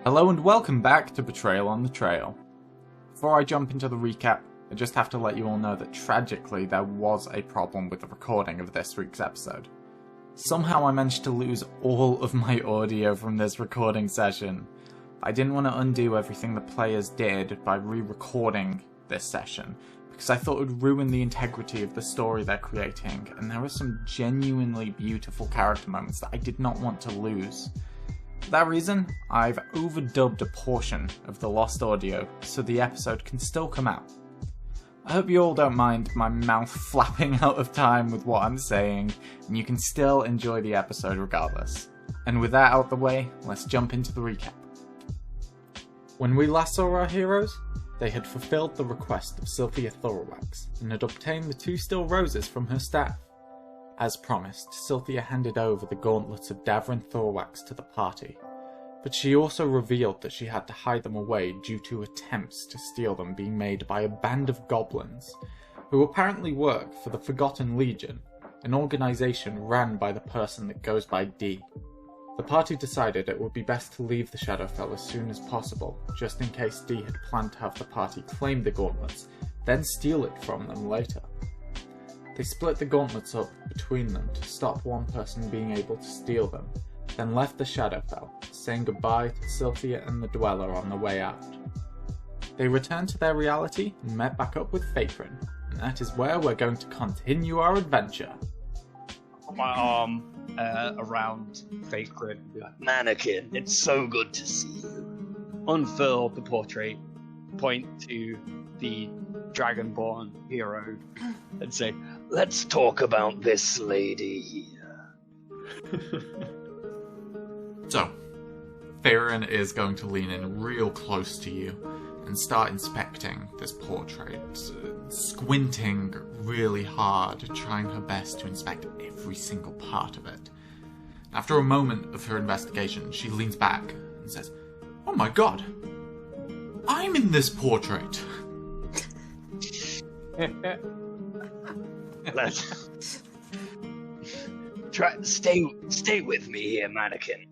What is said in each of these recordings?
Hello and welcome back to Betrayal on the Trail. Before I jump into the recap, I just have to let you all know that tragically there was a problem with the recording of this week's episode. Somehow I managed to lose all of my audio from this recording session. I didn't want to undo everything the players did by re-recording this session, because I thought it would ruin the integrity of the story they're creating, and there were some genuinely beautiful character moments that I did not want to lose. For that reason, I've overdubbed a portion of the lost audio so the episode can still come out. I hope you all don't mind my mouth flapping out of time with what I'm saying, and you can still enjoy the episode regardless. And with that out the way, let's jump into the recap. When we last saw our heroes, they had fulfilled the request of Sylvia Thorwax and had obtained the 2 steel roses from her staff. As promised, Sylvia handed over the gauntlets of Davrin Thorwax to the party, but she also revealed that she had to hide them away due to attempts to steal them being made by a band of goblins, who apparently work for the Forgotten Legion, an organisation ran by the person that goes by D. The party decided it would be best to leave the Shadowfell as soon as possible, just in case D had planned to have the party claim the gauntlets, then steal it from them later. They split the gauntlets up between them to stop one person being able to steal them, then left the Shadowfell, saying goodbye to Sylvia and the Dweller on the way out. They returned to their reality and met back up with Fakerin, and that is where we're going to continue our adventure. My arm around Fakerin, Mannequin, it's so good to see you. Unfurl the portrait, point to the Dragonborn hero, and say, "Let's talk about this lady here." So, Fakerin is going to lean in real close to you and start inspecting this portrait, squinting really hard, trying her best to inspect every single part of it. After a moment of her investigation, she leans back and says, "Oh my god, I'm in this portrait!" Let's stay with me here, Mannequin.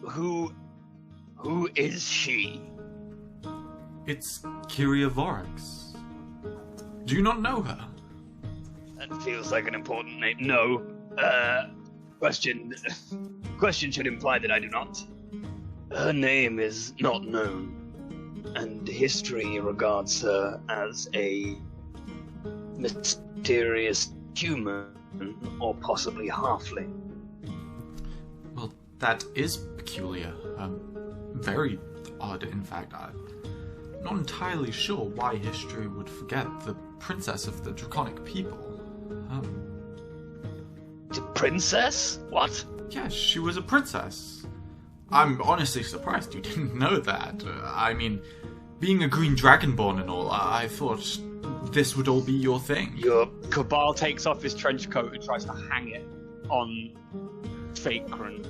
Who is she? It's Kyria Vorax. Do you not know her? That feels like an important name. No. Question should imply that I do not. Her name is not known, and history regards her as a mysterious human or possibly halfling. Well, that is peculiar. Very odd, in fact. I'm not entirely sure why history would forget the princess of the Draconic people. The princess? What? Yes, she was a princess. I'm honestly surprised you didn't know that. I mean, being a green dragonborn and all, I thought this would all be your thing. Cabal takes off his trench coat and tries to hang it on Fakerin.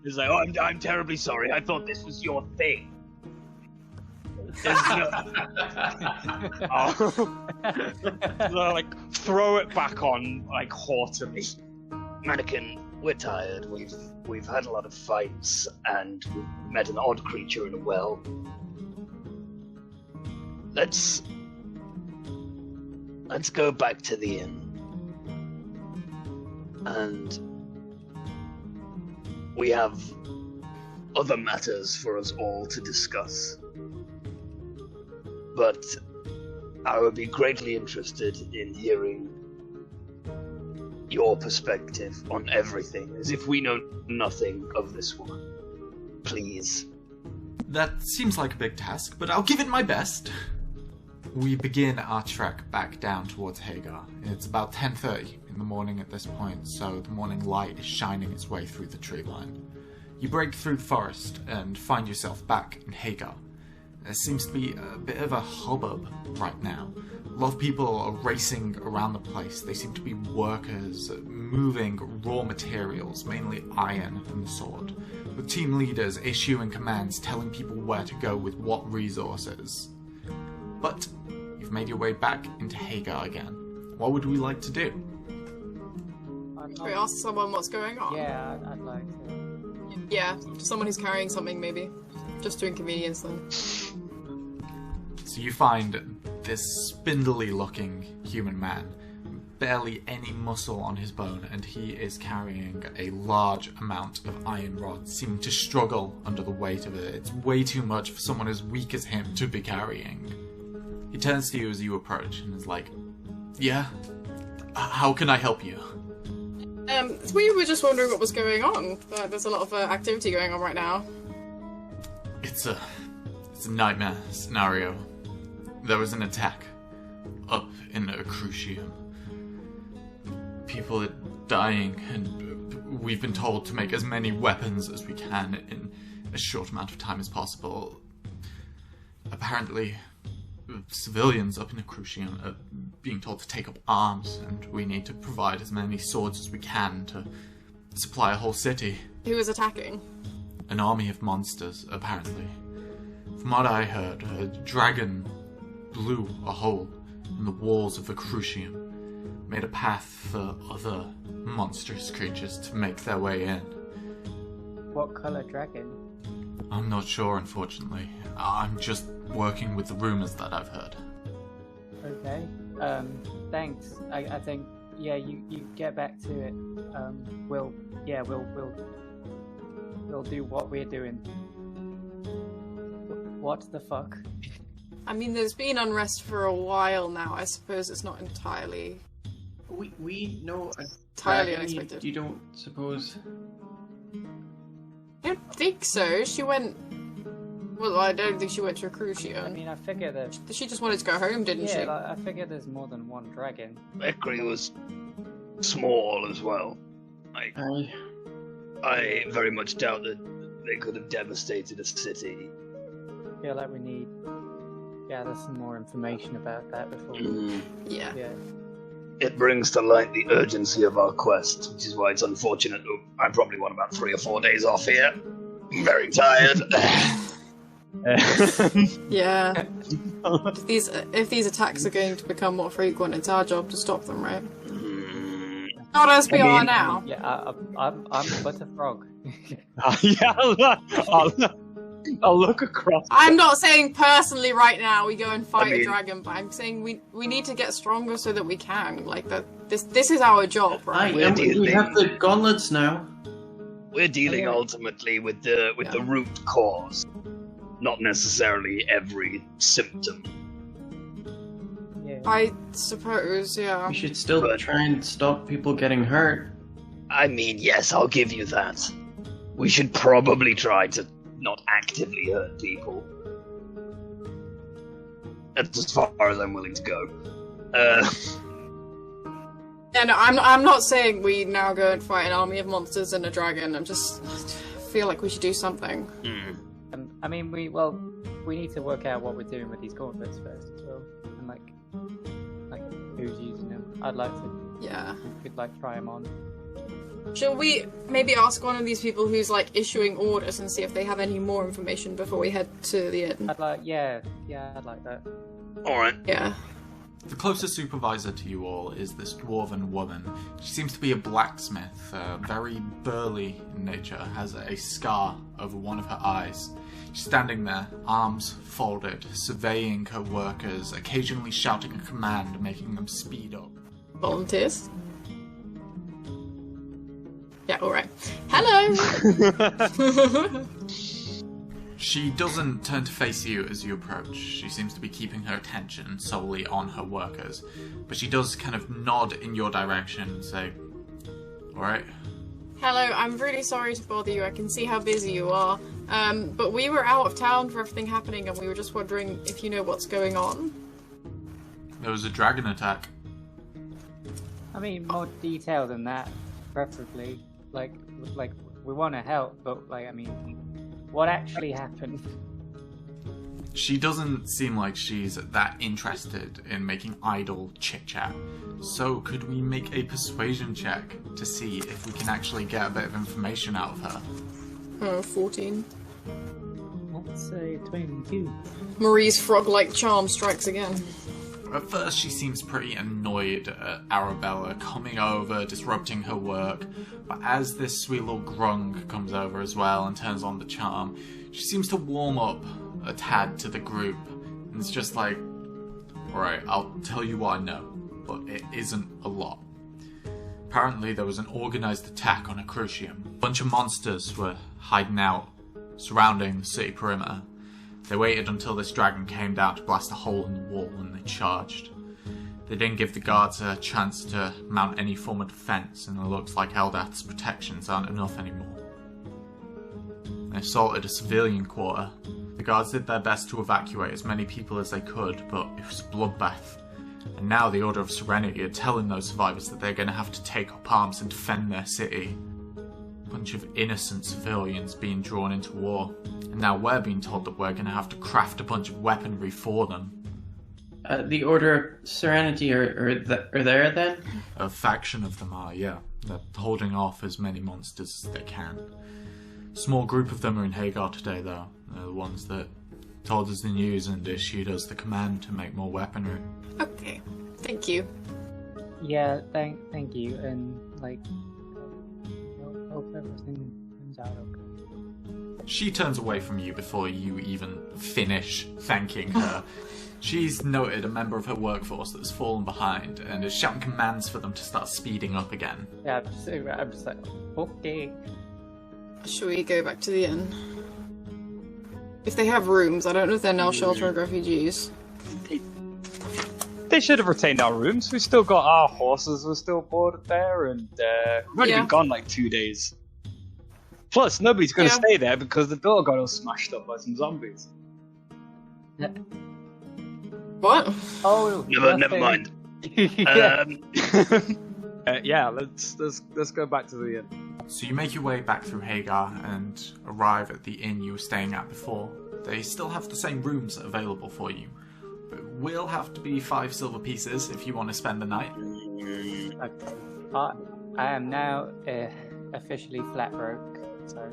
He's like, "Oh, I'm terribly sorry. I thought this was your thing." So, like, throw it back on, like, haughtily. Mannequin, we're tired. We've had a lot of fights, and we've met an odd creature in a well. Let's go back to the inn. And we have other matters for us all to discuss. But I would be greatly interested in hearing your perspective on everything, as if we know nothing of this woman. Please. That seems like a big task, but I'll give it my best. We begin our trek back down towards Hagar. It's about 10:30 in the morning at this point, so the morning light is shining its way through the tree line. You break through the forest and find yourself back in Hagar. There seems to be a bit of a hubbub right now. A lot of people are racing around the place. They seem to be workers moving raw materials, mainly iron and the sword, with team leaders issuing commands telling people where to go with what resources. But you've made your way back into Hagar again. What would we like to do? I Should we ask someone what's going on? Yeah, I'd like to. Yeah, someone who's carrying something, maybe. Just to inconvenience them. So you find this spindly-looking human man, barely any muscle on his bone, and he is carrying a large amount of iron rods, seeming to struggle under the weight of it. It's way too much for someone as weak as him to be carrying. He turns to you as you approach and is like, yeah? How can I help you? We were just wondering what was going on. There's a lot of activity going on right now. It's a nightmare scenario. There was an attack up in a crucium. People are dying, and we've been told to make as many weapons as we can in a short amount of time as possible. Apparently, civilians up in the crucium are being told to take up arms, and we need to provide as many swords as we can to supply a whole city. Who was attacking? An army of monsters, apparently. From what I heard, a dragon blew a hole in the walls of the crucium, made a path for other monstrous creatures to make their way in. What colour dragon? I'm not sure, unfortunately. I'm just working with the rumors that I've heard. Okay. Thanks. I think you get back to it. We'll do what we're doing. What the fuck? I mean, there's been unrest for a while now. I suppose it's not entirely We know entirely unexpected. You don't suppose? I don't think so. She went. Well, I don't think she went to a crucium. I mean, I figure that. She just wanted to go home, didn't she? Yeah, like, I figure there's more than one dragon. Fakerin was small as well. I very much doubt that they could have devastated a city. I feel like we need gather some more information about that before. Yeah. It brings to light the urgency of our quest, which is why it's unfortunate. I probably want about 3 or 4 days off here. I'm very tired. Yeah. If these attacks are going to become more frequent, it's our job to stop them, right? Not as we are now. Yeah, I'm but a frog. I'll look across. I'm not saying personally right now we go and fight a dragon, but I'm saying we need to get stronger so that we can. Like this is our job, right? We have the gauntlets now. We're dealing ultimately with the root cause, not necessarily every symptom. Yeah. I suppose, yeah. We should still try and stop people getting hurt. I mean, yes, I'll give you that. We should probably try to not actively hurt people. That's as far as I'm willing to go. Yeah, no, I'm not saying we now go and fight an army of monsters and a dragon. I feel like we should do something. I mean, we need to work out what we're doing with these gauntlets first as well, and like who's using them. I'd like to. Yeah. We could try them on. Shall we maybe ask one of these people who's issuing orders and see if they have any more information before we head to the inn? I'd like that. Alright. Yeah. The closest supervisor to you all is this dwarven woman. She seems to be a blacksmith, very burly in nature, has a scar over one of her eyes. She's standing there, arms folded, surveying her workers, occasionally shouting a command, making them speed up. Volunteers? Yeah, alright. Hello! She doesn't turn to face you as you approach. She seems to be keeping her attention solely on her workers. But she does kind of nod in your direction and say, alright. Hello, I'm really sorry to bother you. I can see how busy you are. But we were out of town for everything happening and we were just wondering if you know what's going on. There was a dragon attack. I mean, more detail than that, preferably. Like we want to help, but what actually happened? She doesn't seem like she's that interested in making idle chit-chat. So could we make a persuasion check to see if we can actually get a bit of information out of her? 14. Let's say 22. Marie's frog-like charm strikes again. At first, she seems pretty annoyed at Arabella coming over, disrupting her work, but as this sweet little grung comes over as well and turns on the charm, she seems to warm up a tad to the group, and it's just like, alright, I'll tell you what I know, but it isn't a lot. Apparently there was an organised attack on a crucium. A bunch of monsters were hiding out, surrounding the city perimeter. They waited until this dragon came down to blast a hole in the wall and they charged. They didn't give the guards a chance to mount any form of defence, and it looks like Eldath's protections aren't enough anymore. They assaulted a civilian quarter. The guards did their best to evacuate as many people as they could, but it was a bloodbath. And now the Order of Serenity are telling those survivors that they're going to have to take up arms and defend their city. A bunch of innocent civilians being drawn into war. And now we're being told that we're going to have to craft a bunch of weaponry for them. The Order of Serenity are there then? A faction of them are, yeah. They're holding off as many monsters as they can. A small group of them are in Hagar today, though. They're the ones that told us the news and issued us the command to make more weaponry. Okay, thank you. Yeah, thank you, and like, hope everything turns out okay. She turns away from you before you even finish thanking her. She's noted a member of her workforce that's fallen behind and is shouting commands for them to start speeding up again. Yeah, I'm just like, okay. Should we go back to the inn? If they have rooms, I don't know if they're now sheltering refugees. They should have retained our rooms. We've still got our horses. We're still boarded there, and we've only been gone like 2 days. Plus, nobody's going to stay there because the door got all smashed up by some zombies. What? Oh, Never mind. Yeah, let's go back to the inn. So you make your way back through Hagar and arrive at the inn you were staying at before. They still have the same rooms available for you, but it will have to be 5 silver pieces if you want to spend the night. I am now officially flat broke, so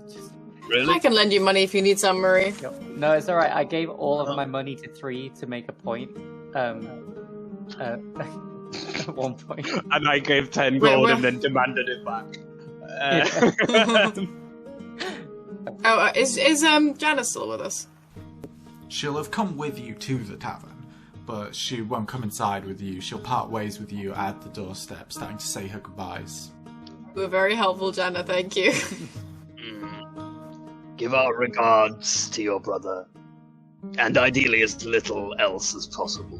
just... Really? I can lend you money if you need some, Marie. No, it's alright. I gave all of my money to 3 to make a point. At one point. And I gave 10 gold and then demanded it back. Is Janice still with us? She'll have come with you to the tavern, but she won't come inside with you. She'll part ways with you at the doorstep, starting to say her goodbyes. You were very helpful, Jana, thank you. Give our regards to your brother, and ideally as little else as possible.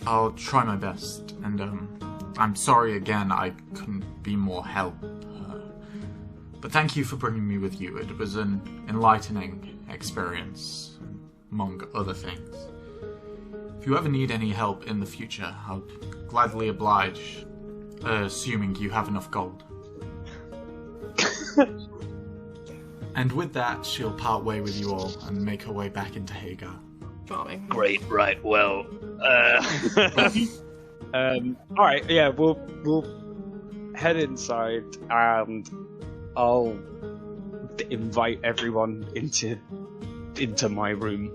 I'll try my best, and I'm sorry again I couldn't be more help. But thank you for bringing me with you. It was an enlightening experience, among other things. If you ever need any help in the future, I'll gladly oblige, assuming you have enough gold. And with that, she'll part way with you all and make her way back into Hagar. Charming. Great, right, well, Alright, yeah, we'll head inside and I'll invite everyone into my room,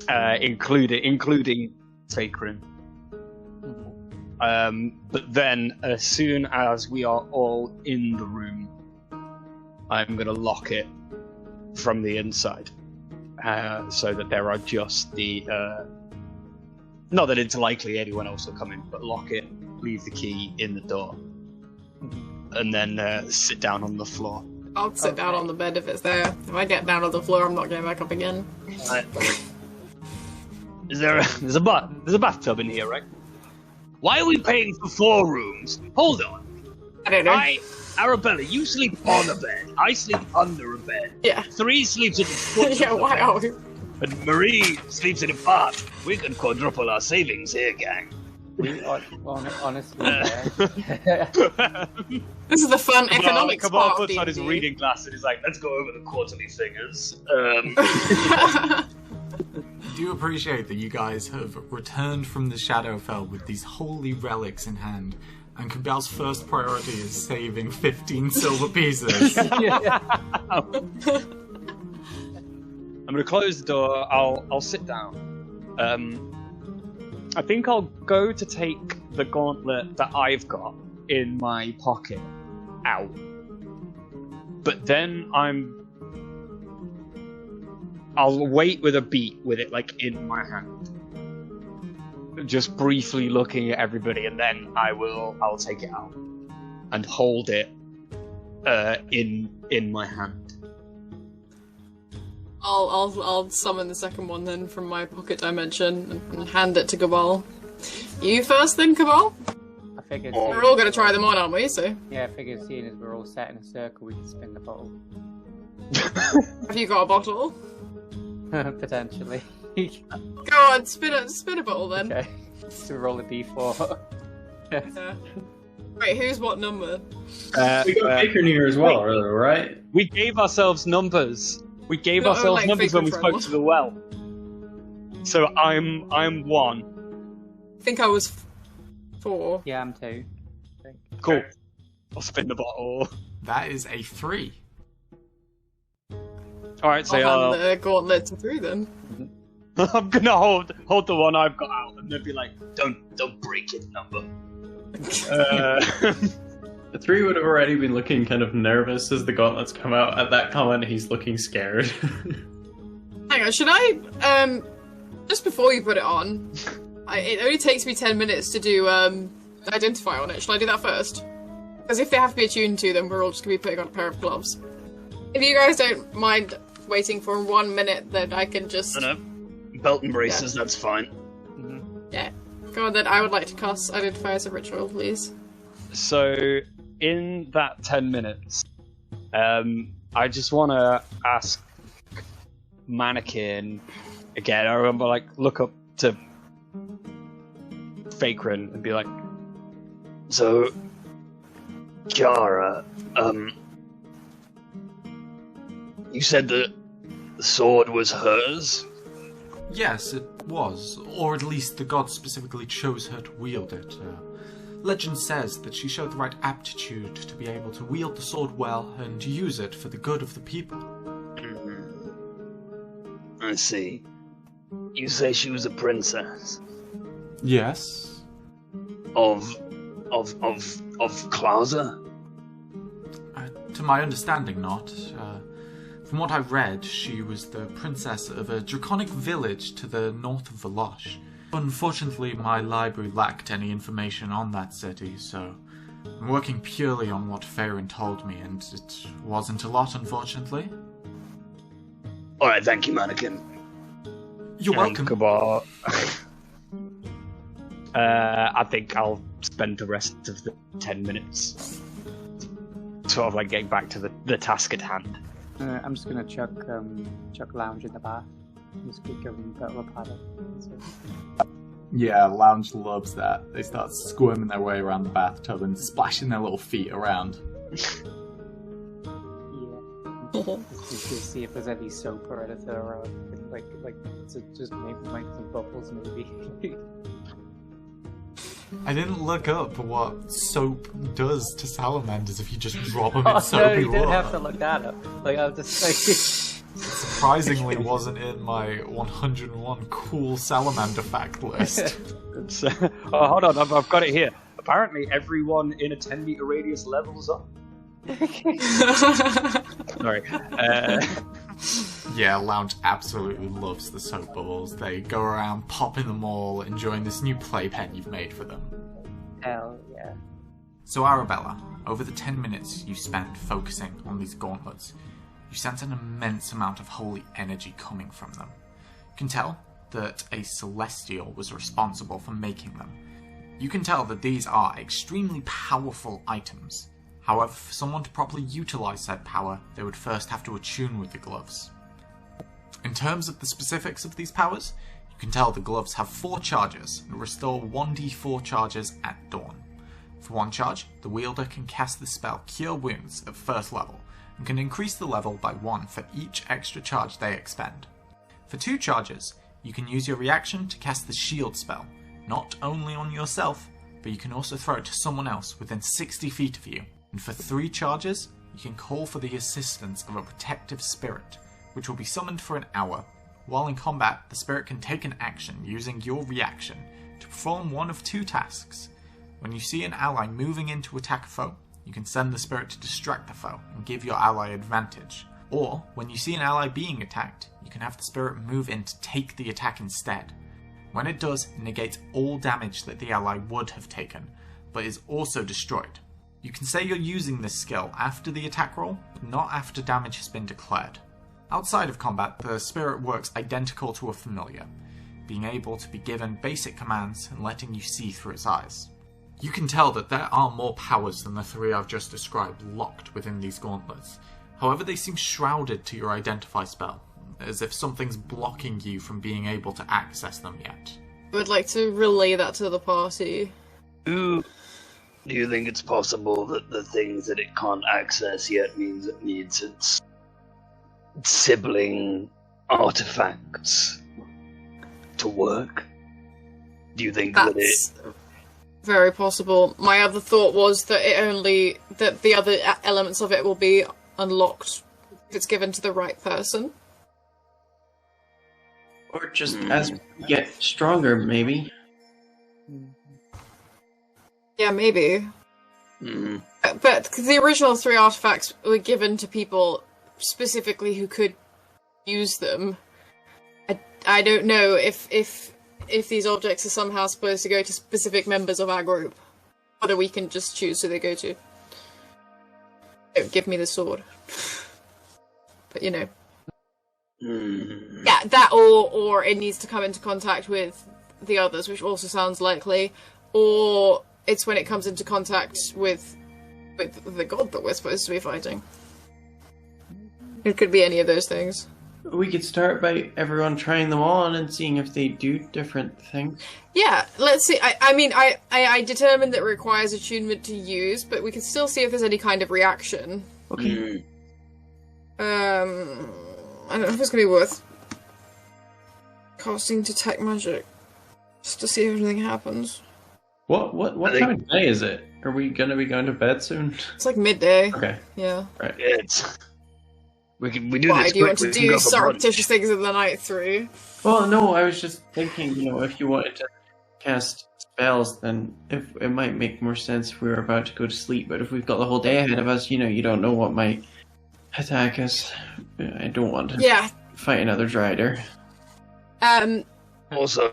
including Fakerin. But then, as soon as we are all in the room, I'm gonna lock it from the inside, so that there are just the. Not that it's likely anyone else will come in, but lock it, leave the key in the door, and then sit down on the floor. I'll sit down on the bed if it's there. If I get down on the floor, I'm not getting back up again. There's a bathtub in here, right? Why are we paying for 4 rooms? Hold on. I don't know. Arabella, you sleep on a bed. I sleep under a bed. Yeah. 3 sleeps at the foot. Yeah, why are we? And Marie sleeps in a part. We can quadruple our savings here, gang. Honestly, This is the fun economics Kamal part of puts on his D&D. reading glass and He's like, let's go over the quarterly figures. I do appreciate that you guys have returned from the Shadowfell with these holy relics in hand, and Cabal's first priority is saving 15 silver pieces. I'm gonna close the door. I'll sit down. I think I'll go to take the gauntlet that I've got in my pocket out. But then I'll wait with a beat with it like in my hand. Just briefly looking at everybody, and then I'll take it out and hold it in my hand. I'll summon the second one then from my pocket dimension and hand it to Cabal. You first then, Cabal? I figured. We're all gonna try them on, aren't we? So. Yeah, I figured seeing as we're all sat in a circle, we can spin the bottle. Have you got a bottle? Potentially. Go on, spin a bottle then. Okay. So roll a d4. Wait, who's what number? We got Fakerin here as well, right? We gave ourselves numbers. We gave No, ourselves like numbers when we Fakerin spoke to the well. So I'm 1. I think I was 4. Yeah, I'm 2. Cool. I'll spin the bottle. That is a 3. Alright, so I'll hand the gauntlet to 3 then. I'm gonna hold the one I've got out and then be like, don't break it, number. The 3 would have already been looking kind of nervous as the gauntlets come out. At that comment, he's looking scared. Hang on, should I, just before you put it on, it only takes me 10 minutes to do, identify on it. Shall I do that first? Because if they have to be attuned to, then we're all just gonna be putting on a pair of gloves. If you guys don't mind waiting for 1 minute, then I can just... No. Belt and braces, that's fine. Yeah. Go on then, I would like to cast Identify as a ritual, please. So, in that 10 minutes, I just want to ask Mannequin again. I remember, like, look up to Fakerin and be like, So, Jara, you said that the sword was hers? Yes, it was. Or at least the gods specifically chose her to wield it. Legend says that she showed the right aptitude to be able to wield the sword well and use it for the good of the people. I see. You say she was a princess? Yes. Of Klauser? To my understanding, not. From what I've read, she was the princess of a draconic village to the north of Velosh. Unfortunately, my library lacked any information on that city, so I'm working purely on what Fakerin told me, and it wasn't a lot, unfortunately. Alright, thank you, Mannequin. You're welcome. Cabal. I think I'll spend the rest of the 10 minutes sort of like getting back to the task at hand. I'm just gonna chuck Lounge in the bath. Just give him a bit of a paddle. Yeah, Lounge loves that. They start squirming their way around the bathtub and splashing their little feet around. Yeah. Just to see if there's any soap or anything around. Like to just maybe make some bubbles, maybe. I didn't look up what soap does to salamanders if you just drop them in No, soapy you didn't water. have to look that up. Like, I was just like... Surprisingly wasn't in my 101 cool salamander fact list. Hold on, I've got it here. Apparently everyone in a 10-meter radius levels up. Sorry. Yeah, Lounge absolutely loves the soap bubbles. They go around popping them all, enjoying this new playpen you've made for them. Hell yeah. So Arabella, over the 10 minutes you spent focusing on these gauntlets, you sense an immense amount of holy energy coming from them. You can tell that a celestial was responsible for making them. You can tell that these are extremely powerful items. However, for someone to properly utilize said power, they would first have to attune with the gloves. In terms of the specifics of these powers, you can tell the gloves have 4 charges and restore 1d4 charges at dawn. For 1 charge, the wielder can cast the spell Cure Wounds at first level, and can increase the level by 1 for each extra charge they expend. For 2 charges, you can use your reaction to cast the Shield spell, not only on yourself, but you can also throw it to someone else within 60 feet of you. And for 3 charges, you can call for the assistance of a protective spirit, which will be summoned for an hour. While in combat, the spirit can take an action using your reaction to perform one of two tasks. When you see an ally moving in to attack a foe, you can send the spirit to distract the foe and give your ally advantage. Or, when you see an ally being attacked, you can have the spirit move in to take the attack instead. When it does, it negates all damage that the ally would have taken, but is also destroyed. You can say you're using this skill after the attack roll, but not after damage has been declared. Outside of combat, the spirit works identical to a familiar, being able to be given basic commands and letting you see through its eyes. You can tell that there are more powers than the three I've just described locked within these gauntlets. However, they seem shrouded to your identify spell, as if something's blocking you from being able to access them yet. I would like to relay that to the party. Do you think it's possible that the things that it can't access yet means it needs its sibling artifacts to work? Do you think that That's very possible. My other thought was that that the other elements of it will be unlocked if it's given to the right person. Or just as we get stronger, maybe. Yeah, maybe. But the original 3 artifacts were given to people specifically who could use them. I don't know if these objects are somehow supposed to go to specific members of our group. Whether we can just choose who they go to. Don't give me the sword. But you know. Yeah, that or it needs to come into contact with the others, which also sounds likely. Or it's when it comes into contact with the god that we're supposed to be fighting. It could be any of those things. We could start by everyone trying them on and seeing if they do different things. Yeah, let's see. I determined that it requires attunement to use, but we can still see if there's any kind of reaction. Okay. I don't know if it's going to be worth casting Detect Magic just to see if anything happens. What time of day is it? Are we gonna be going to bed soon? It's like midday. Okay. Yeah. Right. We do Why this do you want quick, to we can do go for surreptitious brunch. things in the night through? Well, no, I was just thinking, if you wanted to cast spells, then it might make more sense if we were about to go to sleep. But if we've got the whole day ahead of us, you don't know what might attack us. I don't want to fight another Drider. Also,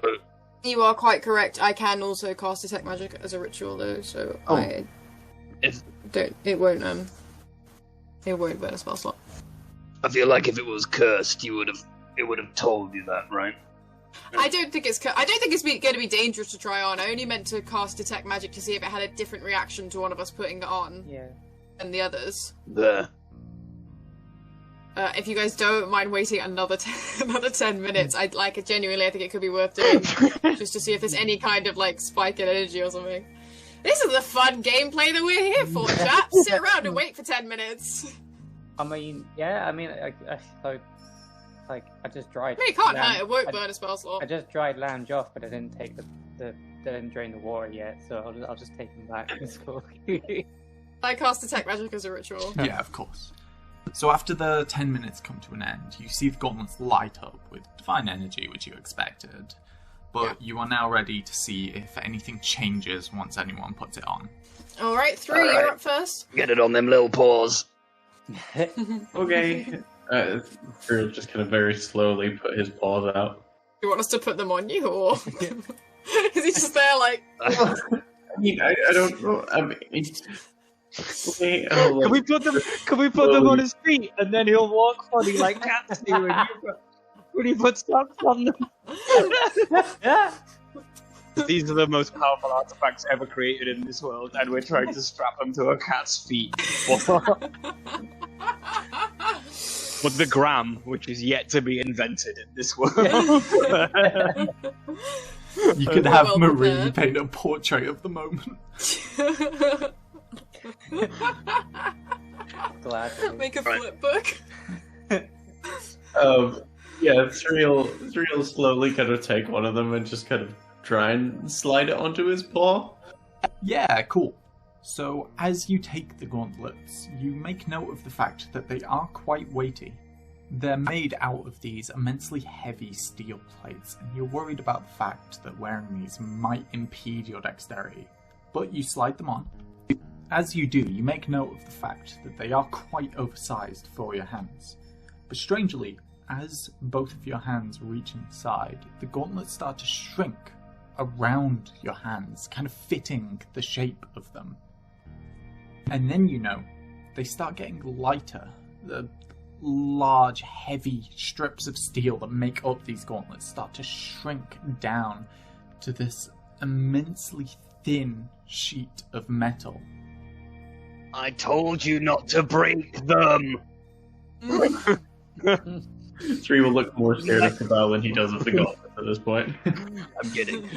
you are quite correct. I can also cast Detect Magic as a ritual, though, so it won't burn a spell slot. I feel like if it was cursed, it would have told you that, right? I don't think it's going to be dangerous to try on. I only meant to cast Detect Magic to see if it had a different reaction to one of us putting it on. Yeah. Than the others. There. If you guys don't mind waiting another 10 minutes, I think it could be worth doing just to see if there's any kind of spike in energy or something. This is the fun gameplay that we're here for, chaps. Sit around and wait for 10 minutes. I mean, yeah. I mean, I just dried. I mean, it can't hurt. It won't burn a spell slot. I just dried Lounge off, but I didn't take they didn't drain the water yet, so I'll just take them back. It's cool. I cast Detect Magic as a ritual. Yeah, of course. So after the 10 minutes come to an end, you see the gauntlets light up with divine energy, which you expected. But you are now ready to see if anything changes once anyone puts it on. Alright, you're up first. Get it on them little paws. Okay. Cyril just kind of very slowly put his paws out. Do you want us to put them on you, or is he just there I mean, I don't know. I mean, okay, Can we put them on his feet and then he'll walk funny like cats do when you put socks on them? These are the most powerful artifacts ever created in this world, and we're trying to strap them to a cat's feet. But the gram, which is yet to be invented in this world. You could have Marie paint a portrait of the moment. Glad. Make a flip book. Yeah, Cyril slowly kind of take one of them and just kind of try and slide it onto his paw. Yeah, cool. So, as you take the gauntlets, you make note of the fact that they are quite weighty. They're made out of these immensely heavy steel plates, and you're worried about the fact that wearing these might impede your dexterity, but you slide them on. As you do, you make note of the fact that they are quite oversized for your hands. But strangely, as both of your hands reach inside, the gauntlets start to shrink around your hands, kind of fitting the shape of them. And then they start getting lighter. The large, heavy strips of steel that make up these gauntlets start to shrink down to this immensely thin sheet of metal. I told you not to break them! 3 will look more scared of Cabal than he does of the gauntlet at this point. I'm kidding.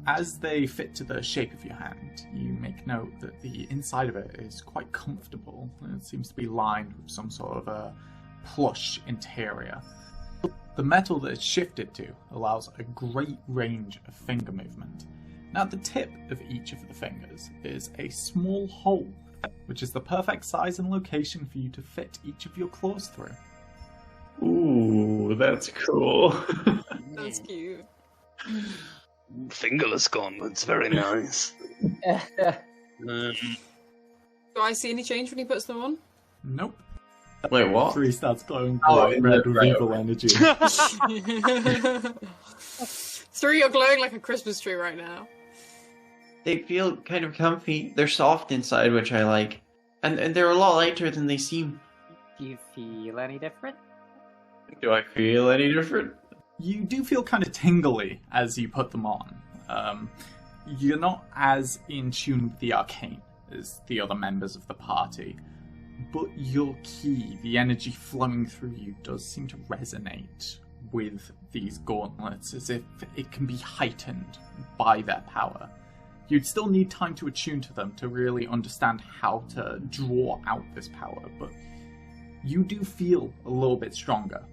As they fit to the shape of your hand, you make note that the inside of it is quite comfortable. It seems to be lined with some sort of a plush interior. The metal that it's shifted to allows a great range of finger movement. Now at the tip of each of the fingers is a small hole, which is the perfect size and location for you to fit each of your claws through. Ooh, that's cool. That's cute. Fingerless gauntlets, very nice. Do I see any change when he puts them on? Nope. Wait, what? 3 starts glowing Oh, bright red with right, evil okay. energy. 3, you're glowing like a Christmas tree right now. They feel kind of comfy. They're soft inside, which I like. And they're a lot lighter than they seem. Do you feel any different? Do I feel any different? You do feel kind of tingly as you put them on. You're not as in tune with the arcane as the other members of the party, but your ki, the energy flowing through you, does seem to resonate with these gauntlets as if it can be heightened by their power. You'd still need time to attune to them to really understand how to draw out this power, but you do feel a little bit stronger.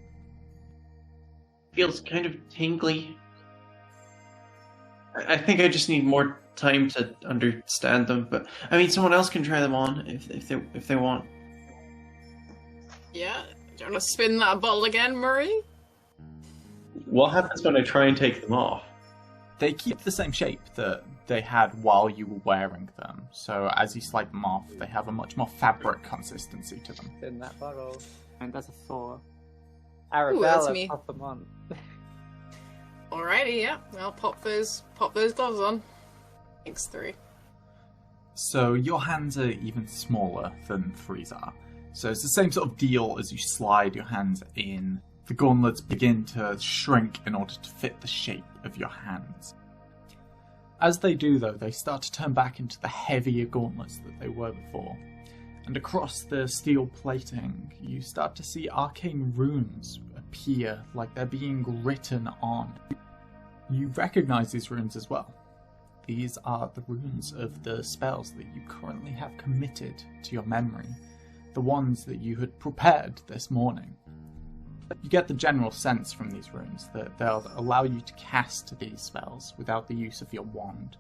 Feels kind of tingly. I think I just need more time to understand them, but I mean, someone else can try them on if they want. Yeah? Do you want to spin that bottle again, Murray? What happens when I try and take them off? They keep the same shape that they had while you were wearing them, so as you slide them off, they have a much more fabric consistency to them. In that bottle. And that's a 4. that's Arabella, me. pop them on. Alrighty, yeah. I'll pop those gloves on. Thanks, 3. So your hands are even smaller than 3's are. So it's the same sort of deal as you slide your hands in. The gauntlets begin to shrink in order to fit the shape of your hands. As they do, though, they start to turn back into the heavier gauntlets that they were before. And across the steel plating, you start to see arcane runes appear like they're being written on. You recognize these runes as well. These are the runes of the spells that you currently have committed to your memory, the ones that you had prepared this morning. You get the general sense from these runes that they'll allow you to cast these spells without the use of your wand,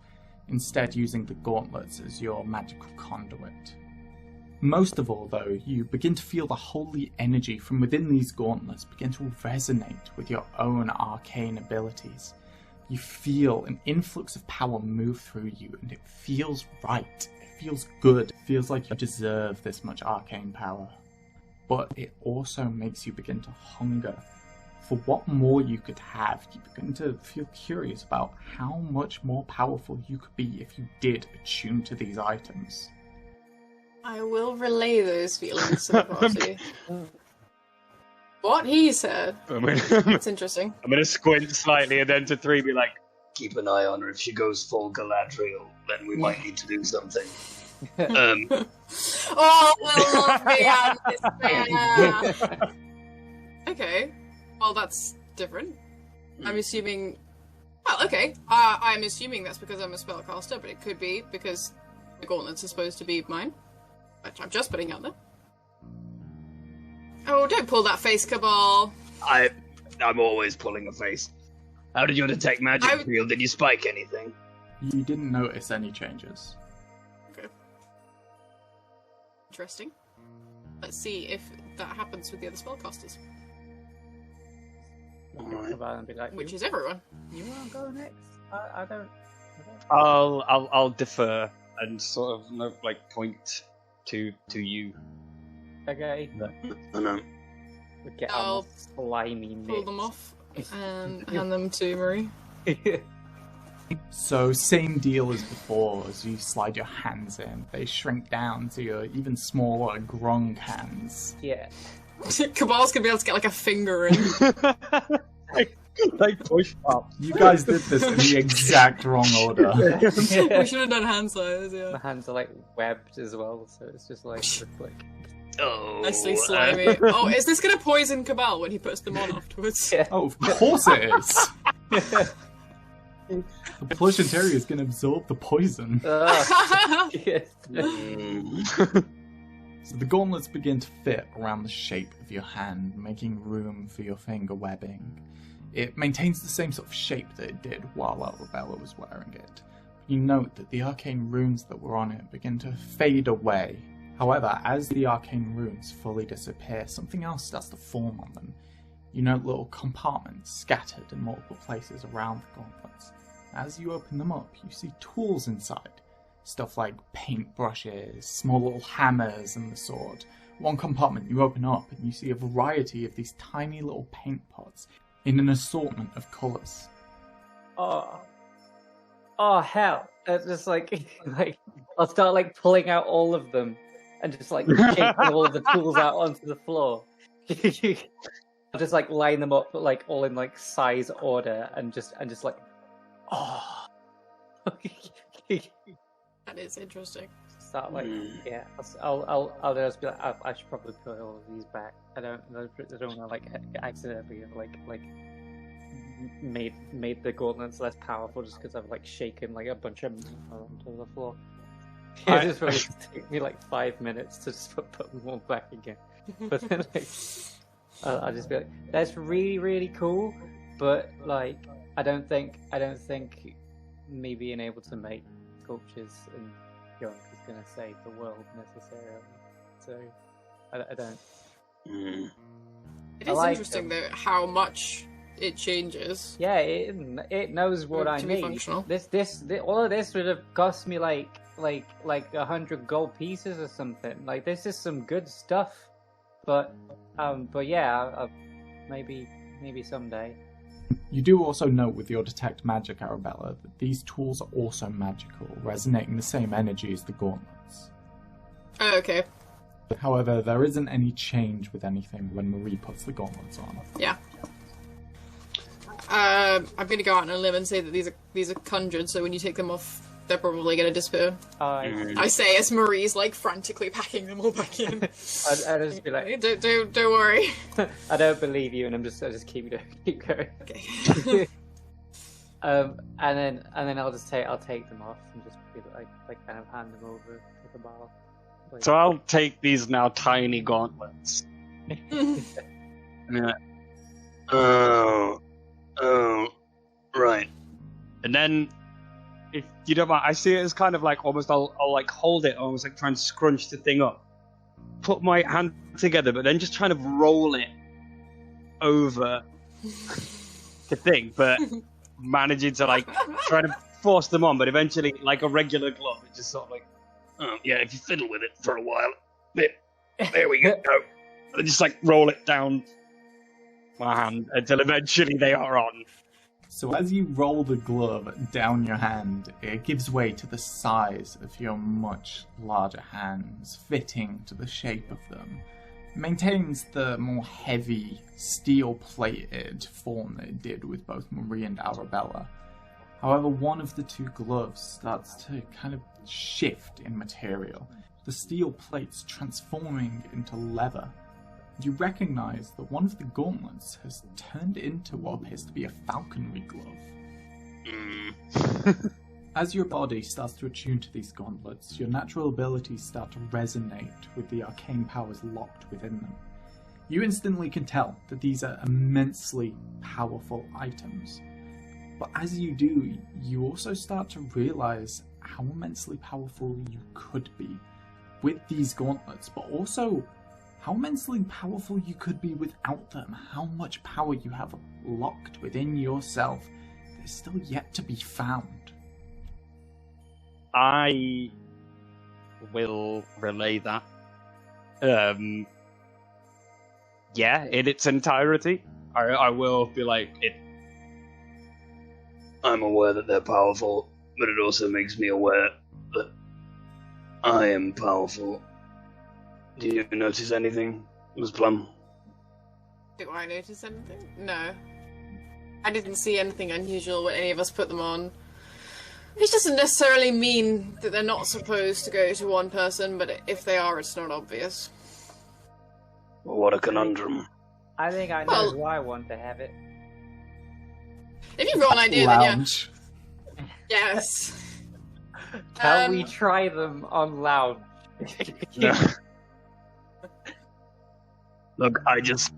instead using the gauntlets as your magical conduit. Most of all, though, you begin to feel the holy energy from within these gauntlets begin to resonate with your own arcane abilities. You feel an influx of power move through you, and it feels right. It feels good. It feels like you deserve this much arcane power. But it also makes you begin to hunger for what more you could have. You begin to feel curious about how much more powerful you could be if you did attune to these items. I will relay those feelings to the party. What he said. That's interesting. I'm gonna squint slightly and then to 3 be like, keep an eye on her. If she goes full Galadriel, then we might need to do something. Oh, we'll love me and despair. Okay. Well, that's different. I'm assuming... Well, okay. I'm assuming that's because I'm a spellcaster, but it could be because the gauntlets are supposed to be mine. Which I'm just putting out there. Oh, don't pull that face, Cabal. I'm always pulling a face. How did your detect magic feel? Did you spike anything? You didn't notice any changes. Okay. Interesting. Let's see if that happens with the other spellcasters, And be like, which is everyone. You want to go next? I don't. I'll defer and sort of like point to you. Okay. I know. We get I'll our slimy Pull mitts. them off and hand them to Marie. So same deal as before. As you slide your hands in, they shrink down to your even smaller grung hands. Yeah. Cabal's gonna be able to get like a finger in. Like push up. You guys did this in the exact wrong order. We should have done hand size, yeah. My hands are like webbed as well, so it's just like Oh. Nicely slimy. Oh, is this gonna poison Cabal when he puts them on afterwards? Yeah. Oh, of course it is. The plush interior is going to absorb the poison. Yes. So the gauntlets begin to fit around the shape of your hand, making room for your finger webbing. It maintains the same sort of shape that it did while Arabella was wearing it. You note that the arcane runes that were on it begin to fade away. However, as the arcane runes fully disappear, something else starts to form on them. You note little compartments scattered in multiple places around the gauntlets. As you open them up, you see tools inside. Stuff like paint brushes, small little hammers, and the sort. One compartment you open up and you see a variety of these tiny little paint pots in an assortment of colours. Oh hell! It's just like I'll start like pulling out all of them and just like shaking all of the tools out onto the floor. I'll just like line them up like all in like size order and just like oh. That is interesting. Start like yeah. I'll just be like I should probably put all of these back. I don't want to like accidentally like made the gauntlets less powerful just because I've like shaken like a bunch of meat onto the floor. It just really take me like 5 minutes to just put them all back again. But then like I'll just be like, that's really really cool, but like I don't think me being able to make sculptures and junk is gonna save the world necessarily. So I don't. It is like interesting though how much it changes. Yeah, it knows what I to be need. functional. This all of this would have cost me like 100 gold pieces or something. Like this is some good stuff, but yeah, maybe someday. You do also note with your detect magic, Arabella, that these tools are also magical, resonating the same energy as the gauntlets. Oh, okay. However, there isn't any change with anything when Marie puts the gauntlets on. Yeah. I'm gonna go out on a limb and say that these are conjured, so when you take them off, they're probably gonna disappear. I say as Marie's like frantically packing them all back in. I just be like, don't worry. I don't believe you, and I just keep going. Okay. And then I'll take them off and just be like kind of hand them over to the bar. Like, So I'll take these now tiny gauntlets. Oh, right. And then, if you don't mind, I see it as kind of like almost I'll like hold it, almost like trying to scrunch the thing up, put my hand together, but then just trying to roll it over the thing, but managing to like try to force them on, but eventually, like a regular glove, it just sort of like, oh yeah, if you fiddle with it for a while, there we go. And just like roll it down my hand until eventually they are on. So as you roll the glove down your hand, it gives way to the size of your much larger hands, fitting to the shape of them. It maintains the more heavy, steel-plated form that it did with both Marie and Arabella. However, one of the two gloves starts to kind of shift in material, the steel plates transforming into leather. You recognize that one of the gauntlets has turned into what appears to be a falconry glove. As your body starts to attune to these gauntlets, your natural abilities start to resonate with the arcane powers locked within them. You instantly can tell that these are immensely powerful items. But as you do, you also start to realize how immensely powerful you could be with these gauntlets, but also how immensely powerful you could be without them, how much power you have locked within yourself that is still yet to be found. I will relay that. Yeah, in its entirety. I will be like, I'm aware that they're powerful, but it also makes me aware that I am powerful. Do you notice anything, Miss Plum? Do I notice anything? No. I didn't see anything unusual when any of us put them on. Which doesn't necessarily mean that they're not supposed to go to one person, but if they are, it's not obvious. Well, what a conundrum. I think I know who I want to have it. If you've got an idea, then Lounge. yeah. Yes. Can we try them on lounge? Look, I just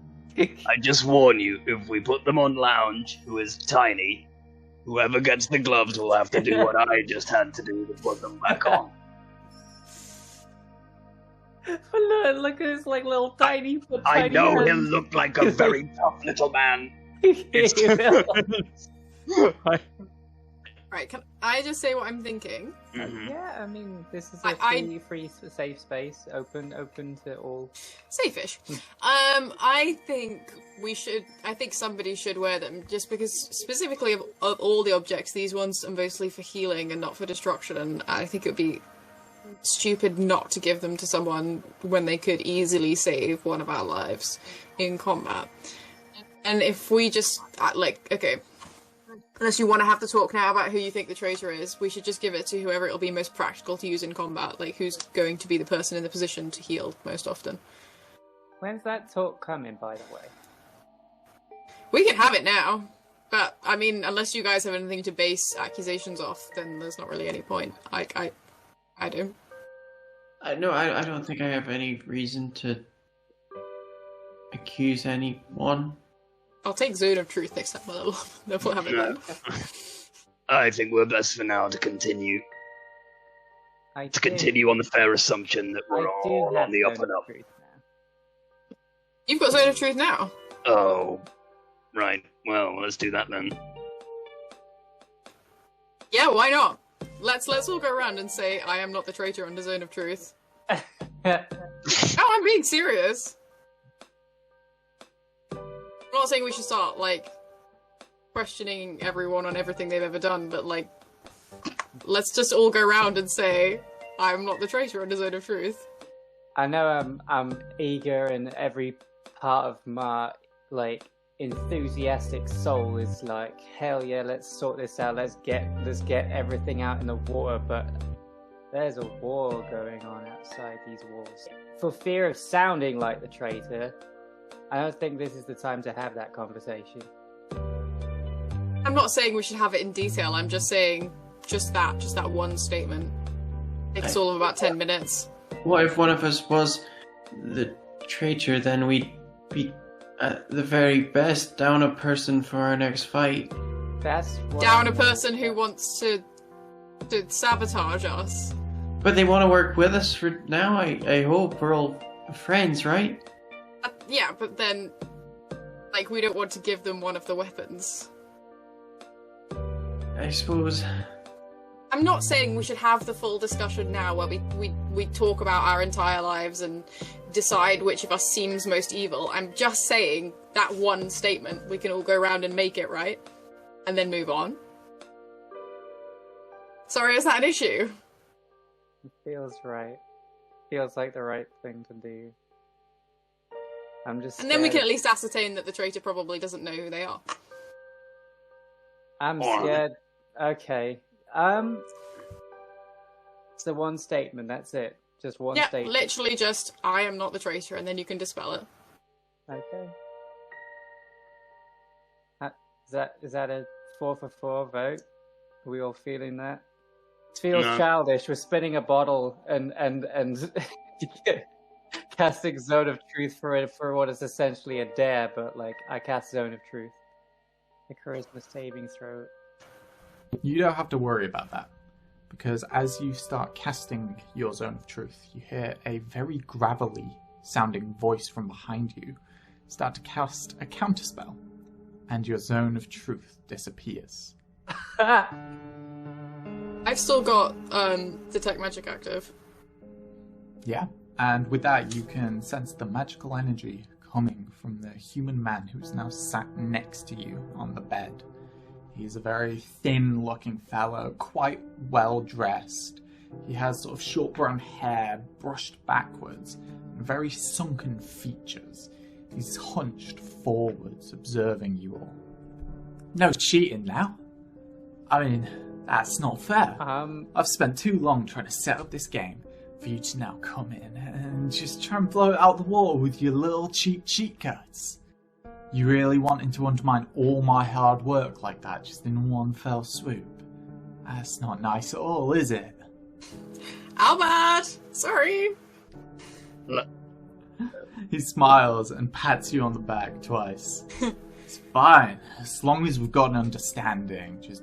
warn you, if we put them on lounge, who is tiny, whoever gets the gloves will have to do what I just had to do to put them back on. Look at his like little tiny. I know hands. he'll look like a very tough little man. Right, can I just say what I'm thinking? Mhm. Yeah, I mean, this is a free, safe space, open to all. Safe-ish. I think somebody should wear them, just because specifically of all the objects, these ones are mostly for healing and not for destruction, and I think it would be stupid not to give them to someone when they could easily save one of our lives in combat. And if we just, okay, unless you want to have the talk now about who you think the traitor is, we should just give it to whoever it'll be most practical to use in combat, like who's going to be the person in the position to heal most often. When's that talk coming, by the way? We can have it now, but, I mean, unless you guys have anything to base accusations off, then there's not really any point. I do. I don't think I have any reason to accuse anyone. I'll take Zone of Truth next time, we'll have it then. I think we're best for now to continue. Continue on the fair assumption that we're all on the up and up. You've got Zone of Truth now? Oh, right. Well, let's do that then. Yeah, why not? Let's all go around and say, I am not the traitor under Zone of Truth. No, I'm being serious. I'm not saying we should start, questioning everyone on everything they've ever done, but, let's just all go around and say, I'm not the traitor under Zone of Truth. I know I'm eager, and every part of my, enthusiastic soul is like, hell yeah, let's sort this out, let's get everything out in the water, but there's a war going on outside these walls. For fear of sounding like the traitor, I don't think this is the time to have that conversation. I'm not saying we should have it in detail, I'm just saying just that one statement. It's all of about 10 minutes. What if one of us was the traitor, then we'd be at the very best down a person for our next fight. That's what Down a person who wants to sabotage us. But they want to work with us for now, I hope. We're all friends, right? Yeah, but then, we don't want to give them one of the weapons. I suppose. I'm not saying we should have the full discussion now where we talk about our entire lives and decide which of us seems most evil. I'm just saying that one statement, we can all go around and make it, right? And then move on. Sorry, is that an issue? It feels right. Feels like the right thing to do. I'm just And then we can at least ascertain that the traitor probably doesn't know who they are. I'm scared. Okay. It's the one statement, that's it. Just one statement. Yeah, literally just, I am not the traitor, and then you can dispel it. Okay. Is that a 4 for 4 vote? Are we all feeling that? It feels childish. We're spinning a bottle and casting Zone of Truth for what is essentially a dare, but I cast Zone of Truth. The charisma saving throw. You don't have to worry about that, because as you start casting your Zone of Truth, you hear a very gravelly sounding voice from behind you start to cast a counterspell, and your zone of truth disappears. I've still got detect magic active. Yeah, and with that you can sense the magical energy coming from the human man who's now sat next to you on the bed. He's a very thin-looking fellow, quite well-dressed. He has sort of short brown hair brushed backwards, and very sunken features. He's hunched forwards, observing you all. No cheating now. I mean, that's not fair. I've spent too long trying to set up this game for you to now come in and just try and blow it out the water with your little cheap cheat codes. You really wanting to undermine all my hard work like that just in one fell swoop? That's not nice at all, is it? Albert! Sorry! He smiles and pats you on the back twice. It's fine, as long as we've got an understanding. Just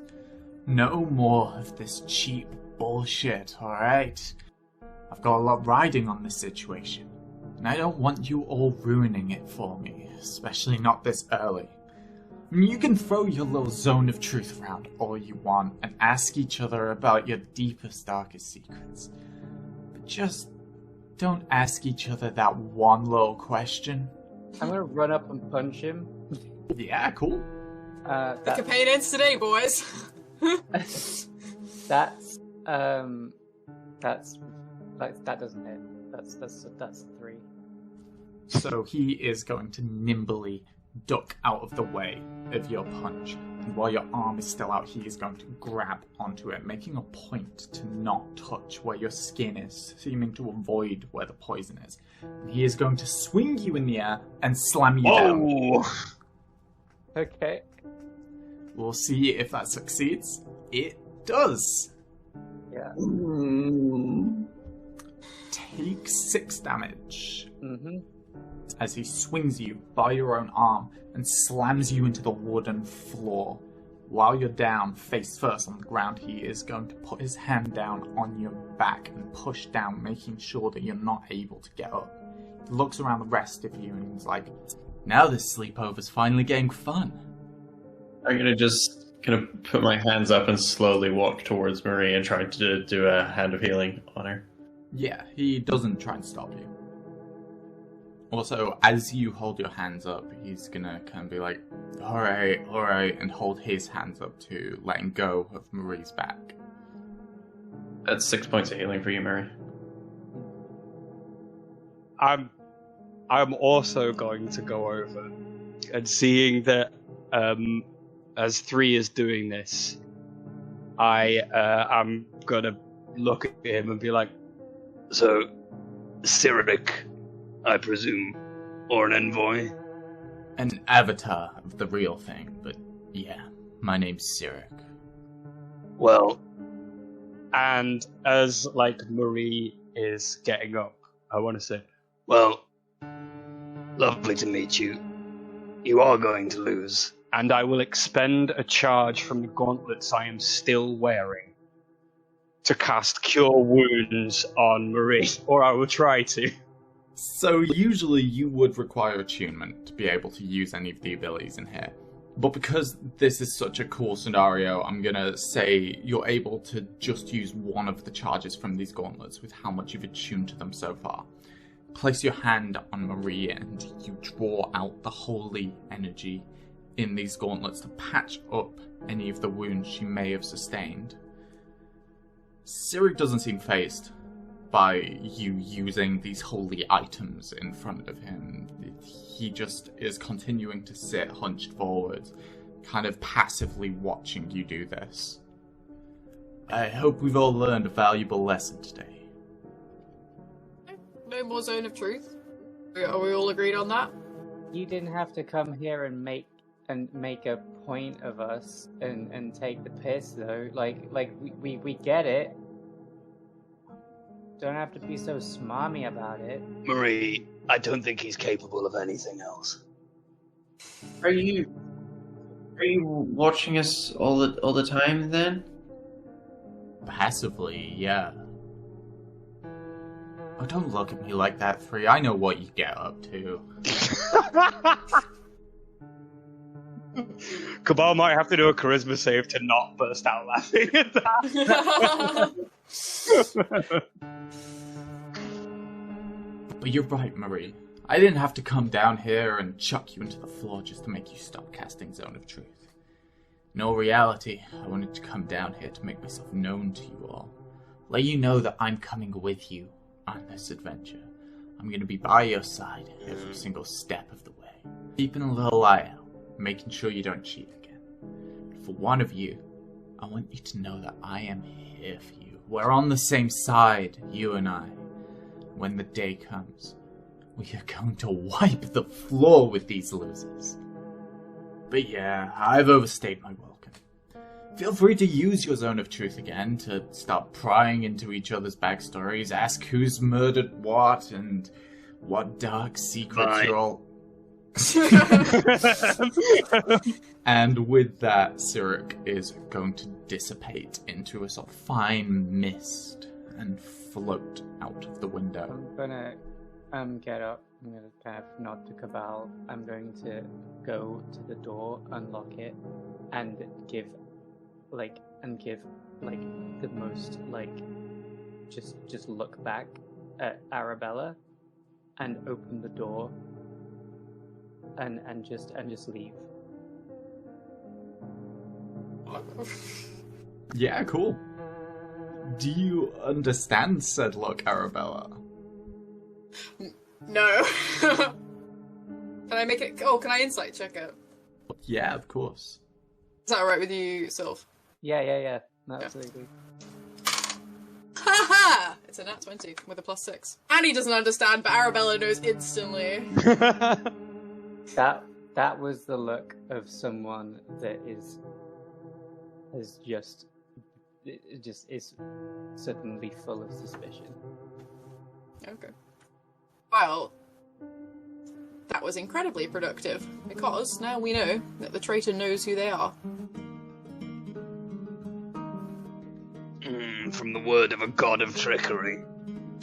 no more of this cheap bullshit, alright? I've got a lot riding on this situation, and I don't want you all ruining it for me, especially not this early. I mean, you can throw your little zone of truth around all you want and ask each other about your deepest, darkest secrets. But just don't ask each other that one little question. I'm gonna run up and punch him. Yeah, cool. The campaign ends today, boys. That doesn't hit. That's 3. So he is going to nimbly duck out of the way of your punch. And while your arm is still out, he is going to grab onto it, making a point to not touch where your skin is, seeming to avoid where the poison is. And he is going to swing you in the air and slam you down. Okay. We'll see if that succeeds. It does. Yeah. Take 6 damage. Mm-hmm. As he swings you by your own arm and slams you into the wooden floor. While you're down, face first on the ground, he is going to put his hand down on your back and push down, making sure that you're not able to get up. He looks around the rest of you and is like, now this sleepover's finally getting fun. I'm gonna just kind of put my hands up and slowly walk towards Marie and try to do a hand of healing on her. Yeah, he doesn't try and stop you. Also, as you hold your hands up, he's gonna kind of be like, alright, and hold his hands up to letting go of Marie's back. That's 6 points of healing for you, Mary. I'm also going to go over and seeing that as 3 is doing this, I'm gonna look at him and be like, so, Cyric, I presume, or an envoy? An avatar of the real thing, but yeah, my name's Cyric. Well, and as, Marie is getting up, I want to say, well, lovely to meet you. You are going to lose. And I will expend a charge from the gauntlets I am still wearing to cast Cure Wounds on Marie, or I will try to. So usually you would require attunement to be able to use any of the abilities in here. But because this is such a cool scenario, I'm gonna say you're able to just use one of the charges from these gauntlets with how much you've attuned to them so far. Place your hand on Marie and you draw out the holy energy in these gauntlets to patch up any of the wounds she may have sustained. Cyric doesn't seem fazed by you using these holy items in front of him. He just is continuing to sit hunched forward, kind of passively watching you do this. I hope we've all learned a valuable lesson today. No more zone of truth? Are we all agreed on that? You didn't have to come here and make a point of us and take the piss though. We get it. Don't have to be so smarmy about it. Marie, I don't think he's capable of anything else. Are you watching us all the time then? Passively, yeah. Oh, don't look at me like that, 3. I know what you get up to. Cabal might have to do a charisma save to not burst out laughing at that. But you're right, Marie. I didn't have to come down here and chuck you into the floor just to make you stop casting Zone of Truth. In all reality, I wanted to come down here to make myself known to you all. Let you know that I'm coming with you on this adventure. I'm going to be by your side every single step of the way. Keeping a little eye out, making sure you don't cheat again. And for one of you, I want you to know that I am here for you. We're on the same side, you and I. When the day comes, we are going to wipe the floor with these losers. But yeah, I've overstayed my welcome. Feel free to use your Zone of Truth again to start prying into each other's backstories, ask who's murdered what, and what dark secrets you're all... And with that, Cyric is going to dissipate into a sort of fine mist and float out of the window. I'm gonna get up. I'm gonna kind of nod to Cabal. I'm going to go to the door, unlock it, and give the most just look back at Arabella, and open the door, and just leave. Yeah, cool. Do you understand said look, Arabella? No. Can I make it? Oh, can I insight check it? Yeah, of course. Is that alright with you, Sylph? Yeah. No, absolutely. Haha! It's a nat 20 with a +6. Annie doesn't understand, but Arabella knows instantly. That was the look of someone that is suddenly full of suspicion. Okay. Well, that was incredibly productive, because now we know that the traitor knows who they are. From the word of a god of trickery.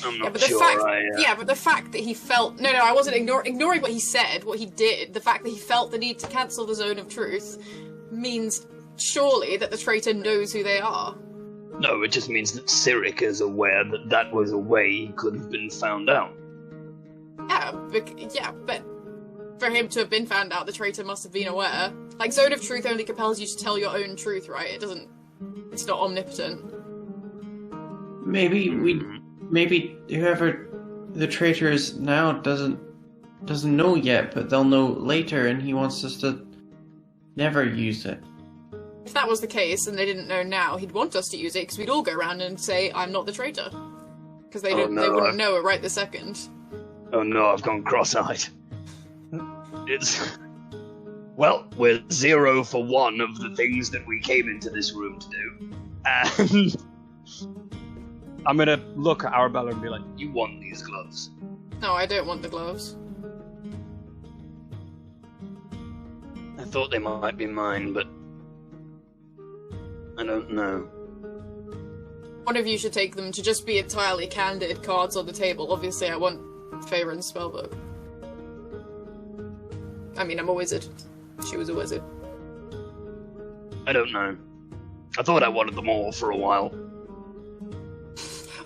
I'm not but the fact that he felt... No, I wasn't ignoring what he said, what he did. The fact that he felt the need to cancel the Zone of Truth means surely that the traitor knows who they are. No, it just means that Cyric is aware that that was a way he could have been found out. Yeah, but for him to have been found out, the traitor must have been aware. Like, Zone of Truth only compels you to tell your own truth, right? It doesn't... It's not omnipotent. Maybe whoever the traitor is now doesn't know yet, but they'll know later, and he wants us to never use it. If that was the case, and they didn't know now, he'd want us to use it, because we'd all go around and say, I'm not the traitor. Because they wouldn't know it right this second. Oh no, I've gone cross-eyed. Well, we're 0 for 1 of the things that we came into this room to do. And I'm gonna look at Arabella and be like, you want these gloves? No, I don't want the gloves. I thought they might be mine, but I don't know. One of you should take them. To just be entirely candid, cards on the table. Obviously, I want Fakerin's spellbook. I mean, I'm a wizard. She was a wizard. I don't know. I thought I wanted them all for a while.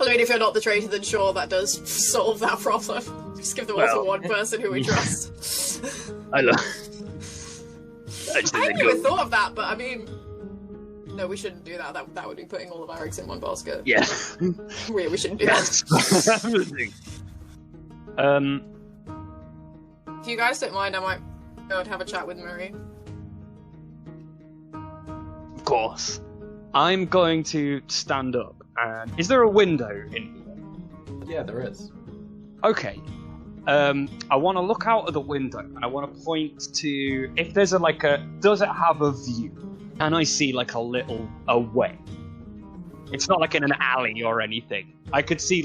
I mean, if you're not the traitor, then sure, that does solve that problem. Just give them all to one person who we trust. I hadn't even thought of that, but I mean... No, we shouldn't do that. That would be putting all of our eggs in one basket. Yeah. We shouldn't do that. If you guys don't mind, I might go and have a chat with Murray. Of course. I'm going to stand up. And is there a window in here? Yeah, there is. Okay. I want to look out of the window, and I want to point to if there's does it have a view? Can I see like a little away? It's not like in an alley or anything. I could see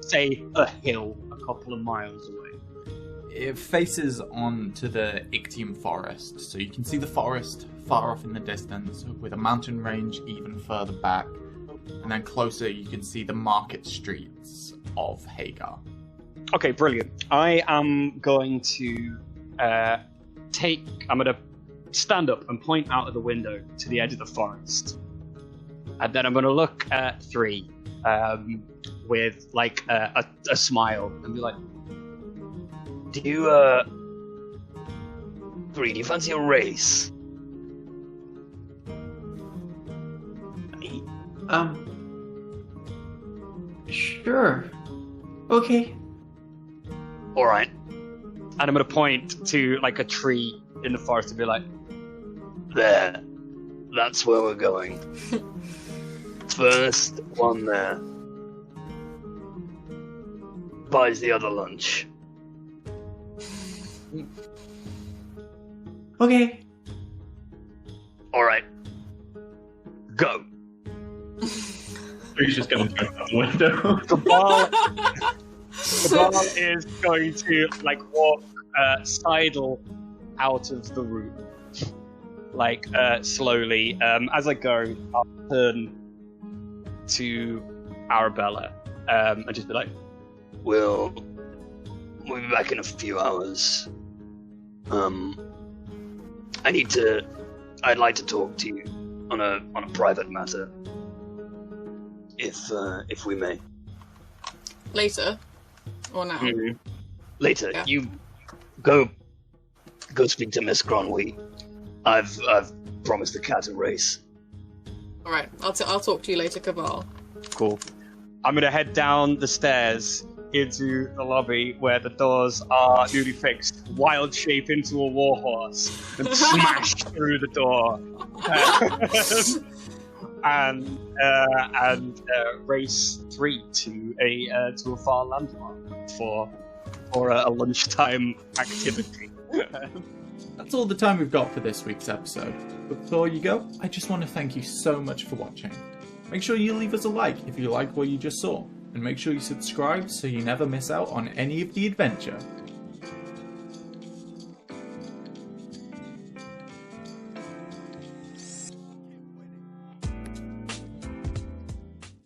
say a hill a couple of miles away. It faces on to the Ictium forest, so you can see the forest far off in the distance, with a mountain range even further back. And then closer you can see the market streets of Hagar. Okay, brilliant. I am going to I'm going to stand up and point out of the window to the edge of the forest. And then I'm going to look at 3 with like a smile and be like, Do you, 3, do you fancy a race? Sure. Okay. Alright. and I'm going to point to like a tree in the forest and be like, There. That's where we're going. First one there. Buys the other lunch. Okay. Alright. Go. He's just gonna jump out the window. the ball is going to like walk sidle out of the room, like slowly. As I go, I'll turn to Arabella and just be like, We'll be back in a few hours. I'd like to talk to you on a private matter. If we may. Later. Or now. Mm-hmm. Later. Yeah. You go speak to Miss Gronwy. I've promised the cat a race. Alright, I'll talk to you later, Cabal. cool. I'm going to head down the stairs into the lobby where the doors are newly fixed, wild shape into a warhorse, and smash through the door. And race 3 to a far landmark for a lunchtime activity. That's all the time we've got for this week's episode. But before you go, I just want to thank you so much for watching. Make sure you leave us a like if you liked what you just saw, and make sure you subscribe so you never miss out on any of the adventure.